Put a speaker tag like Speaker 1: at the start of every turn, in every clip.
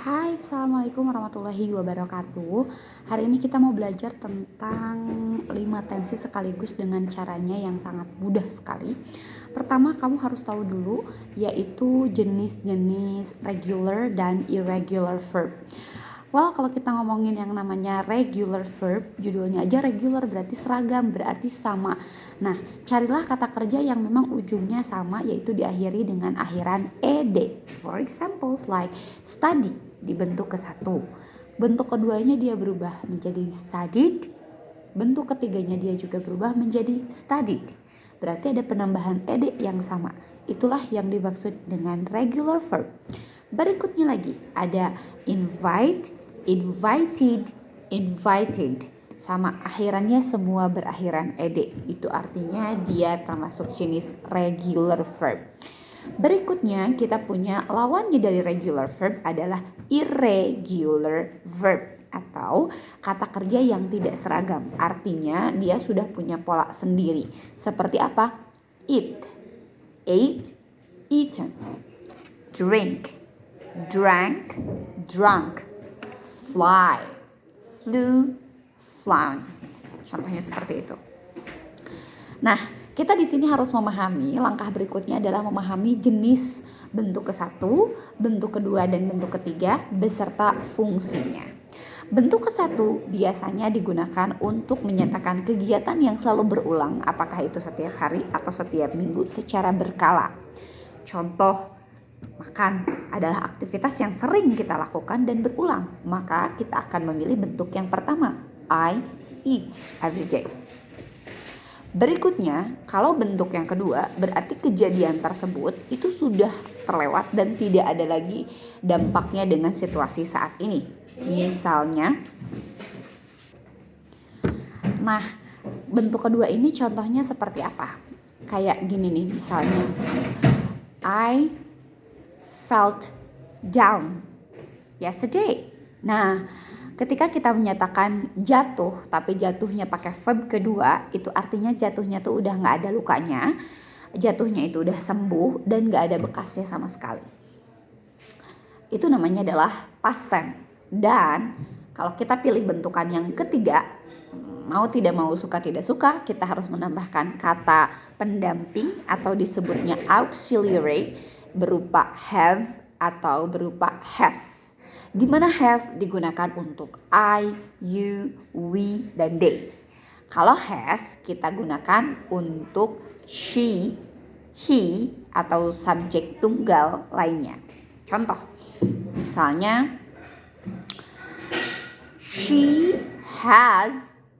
Speaker 1: Hai, Assalamualaikum warahmatullahi wabarakatuh. Hari ini kita mau belajar tentang 5 tensi sekaligus dengan caranya yang sangat mudah sekali. Pertama, kamu harus tahu dulu yaitu jenis-jenis regular dan irregular verb. Well, kalau kita ngomongin yang namanya regular verb, judulnya aja regular berarti seragam, berarti sama. Nah, carilah kata kerja yang memang ujungnya sama, yaitu diakhiri dengan akhiran ed. For example, like study dibentuk ke satu. Bentuk keduanya dia berubah menjadi studied. Bentuk ketiganya dia juga berubah menjadi studied. Berarti ada penambahan ed yang sama. Itulah yang dimaksud dengan regular verb. Berikutnya lagi ada invite, invited, invited. Sama akhirannya semua berakhiran ed. Itu artinya dia termasuk jenis regular verb. Berikutnya kita punya lawannya dari regular verb adalah irregular verb atau kata kerja yang tidak seragam. Artinya dia sudah punya pola sendiri. Seperti apa? Eat, ate, eaten. Drink, drank, drunk. Fly, flew, flown. Contohnya seperti itu. Nah, kita di sini harus memahami, langkah berikutnya adalah memahami jenis bentuk ke-1, bentuk kedua dan bentuk ketiga beserta fungsinya. Bentuk ke-1 biasanya digunakan untuk menyatakan kegiatan yang selalu berulang, apakah itu setiap hari atau setiap minggu secara berkala. Contoh, makan adalah aktivitas yang sering kita lakukan dan berulang, maka kita akan memilih bentuk yang pertama, I eat every day. Berikutnya, kalau bentuk yang kedua, berarti kejadian tersebut itu sudah terlewat dan tidak ada lagi dampaknya dengan situasi saat ini. Misalnya, nah bentuk kedua ini contohnya seperti apa? Kayak gini nih misalnya, I felt down yesterday. Nah, ketika kita menyatakan jatuh, tapi jatuhnya pakai verb kedua, itu artinya jatuhnya tuh udah gak ada lukanya, jatuhnya itu udah sembuh dan gak ada bekasnya sama sekali. Itu namanya adalah past tense. Dan kalau kita pilih bentukan yang ketiga, mau tidak mau, suka tidak suka, kita harus menambahkan kata pendamping atau disebutnya auxiliary berupa have atau berupa has. Di mana have digunakan untuk I, you, we, dan they. Kalau has kita gunakan untuk she, he, atau subjek tunggal lainnya. Contoh, misalnya she has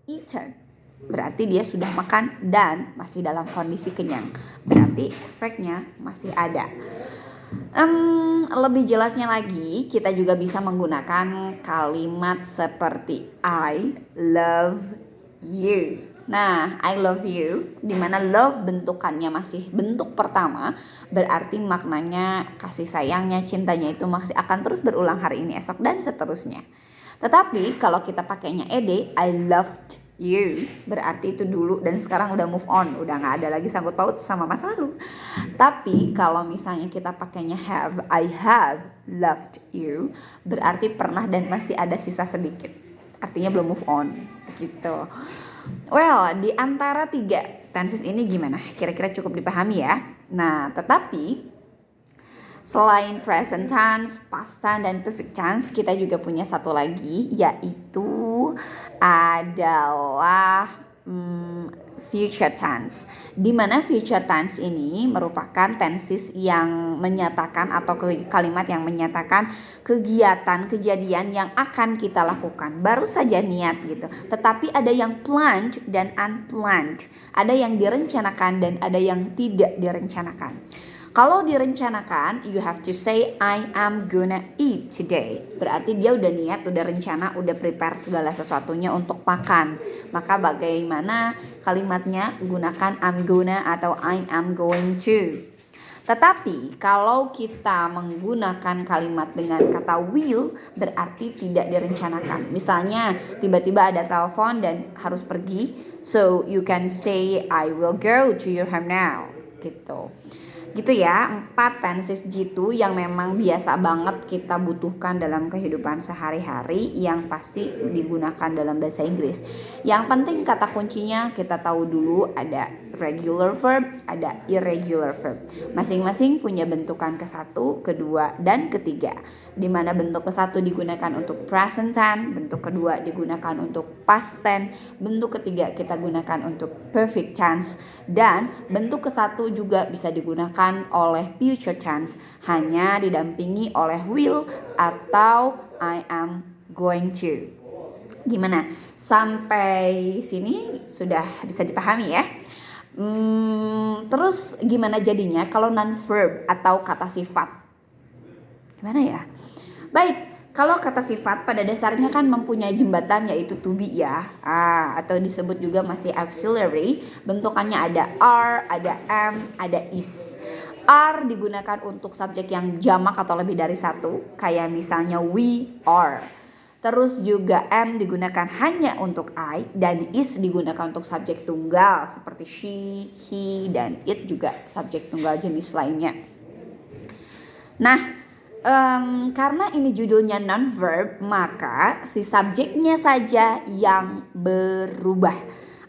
Speaker 1: eaten. Berarti dia sudah makan dan masih dalam kondisi kenyang. Berarti efeknya masih ada. Lebih jelasnya lagi, kita juga bisa menggunakan kalimat seperti I love you. Nah, I love you, dimana love bentukannya masih bentuk pertama, berarti maknanya kasih sayangnya, cintanya itu masih akan terus berulang hari ini, esok, dan seterusnya. Tetapi kalau kita pakainya ed, I loved you, berarti itu dulu dan sekarang udah move on, udah gak ada lagi sangkut paut sama masa lalu. Tapi kalau misalnya kita pakainya have, I have loved you, berarti pernah dan masih ada sisa sedikit, artinya belum move on gitu. Well, di antara 3 tenses ini gimana? Kira-kira cukup dipahami ya? Nah, tetapi selain present tense, past tense, dan perfect tense, kita juga punya satu lagi, yaitu adalah future tense. Di mana future tense ini merupakan tenses yang menyatakan atau kalimat yang menyatakan kegiatan, kejadian yang akan kita lakukan. Baru saja niat gitu. Tetapi ada yang planned dan unplanned. Ada yang direncanakan dan ada yang tidak direncanakan. Kalau direncanakan, you have to say I am gonna eat today. Berarti dia udah niat, udah rencana, udah prepare segala sesuatunya untuk makan. Maka bagaimana kalimatnya? Gunakan I'm gonna atau I am going to. Tetapi kalau kita menggunakan kalimat dengan kata will, berarti tidak direncanakan. Misalnya tiba-tiba ada telepon dan harus pergi, so you can say I will go to your home now gitu. Gitu ya, 4 tenses gitu yang memang biasa banget kita butuhkan dalam kehidupan sehari-hari yang pasti digunakan dalam bahasa Inggris. Yang penting kata kuncinya kita tahu dulu ada regular verb, ada irregular verb. Masing-masing punya bentukan ke-1, kedua, dan ketiga. Di mana bentuk ke-1 digunakan untuk present tense, bentuk kedua digunakan untuk past tense, bentuk ketiga kita gunakan untuk perfect tense, dan bentuk ke-1 juga bisa digunakan oleh future tense, hanya didampingi oleh will atau I am going to. Gimana? Sampai sini sudah bisa dipahami ya? Terus gimana jadinya kalau non-verb atau kata sifat? Gimana ya? Baik, kalau kata sifat pada dasarnya kan mempunyai jembatan yaitu to be ya, atau disebut juga masih auxiliary. Bentukannya ada are, ada am, ada is. Are digunakan untuk subjek yang jamak atau lebih dari satu, kayak misalnya we are. Terus juga am digunakan hanya untuk I, dan is digunakan untuk subjek tunggal seperti she, he, dan it juga subjek tunggal jenis lainnya. Nah, karena ini judulnya non-verb, maka si subjeknya saja yang berubah.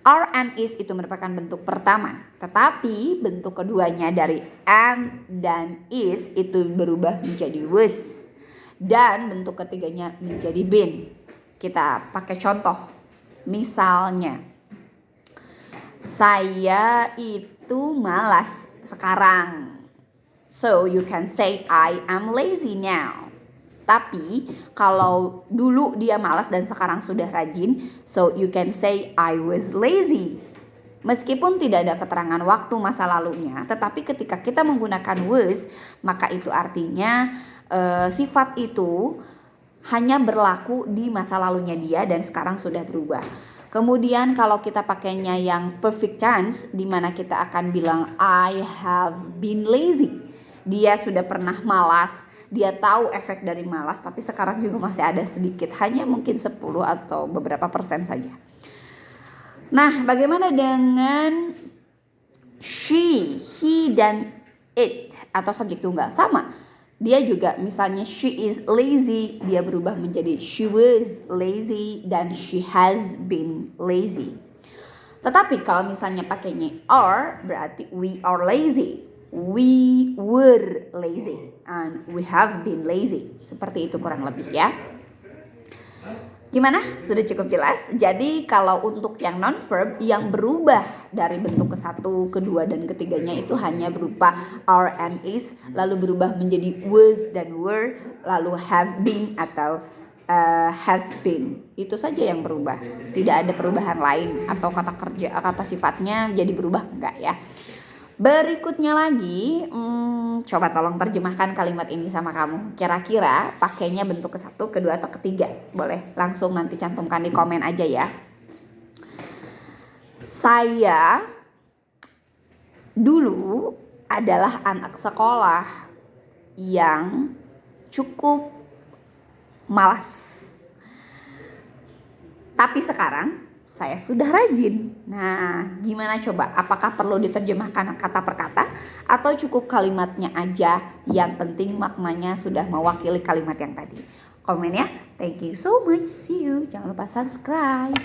Speaker 1: Are, am, is itu merupakan bentuk pertama. Tetapi bentuk keduanya dari am dan is itu berubah menjadi was. Dan bentuk ketiganya menjadi been. Kita pakai contoh. Misalnya, saya itu malas sekarang. So you can say I am lazy now. Tapi kalau dulu dia malas dan sekarang sudah rajin, so you can say I was lazy. Meskipun tidak ada keterangan waktu masa lalunya, tetapi ketika kita menggunakan was, maka itu artinya sifat itu hanya berlaku di masa lalunya dia dan sekarang sudah berubah. Kemudian kalau kita pakainya yang perfect tense, di mana kita akan bilang I have been lazy. Dia sudah pernah malas. Dia tahu efek dari malas, tapi sekarang juga masih ada sedikit, hanya mungkin 10 atau beberapa persen saja. Nah, bagaimana dengan she, he, dan it atau subjek tunggal? Sama. Dia juga misalnya she is lazy, dia berubah menjadi she was lazy dan she has been lazy. Tetapi kalau misalnya pakainya are, berarti we are lazy. We were lazy and we have been lazy. Seperti itu kurang lebih ya. Gimana? Sudah cukup jelas? Jadi kalau untuk yang non-verb yang berubah dari bentuk ke-1, kedua, dan ketiganya itu hanya berupa are and is, lalu berubah menjadi was dan were, lalu have been atau has been. Itu saja yang berubah. Tidak ada perubahan lain atau kata sifatnya jadi berubah, enggak ya. Berikutnya lagi, coba tolong terjemahkan kalimat ini sama kamu. Kira-kira pakainya bentuk ke-1, kedua, atau ketiga? Boleh langsung nanti cantumkan di komen aja ya. Saya dulu adalah anak sekolah yang cukup malas. Tapi sekarang saya sudah rajin. Nah, gimana coba? Apakah perlu diterjemahkan kata per kata atau cukup kalimatnya aja? Yang penting maknanya sudah mewakili kalimat yang tadi. Komen ya. Thank you so much. See you. Jangan lupa subscribe.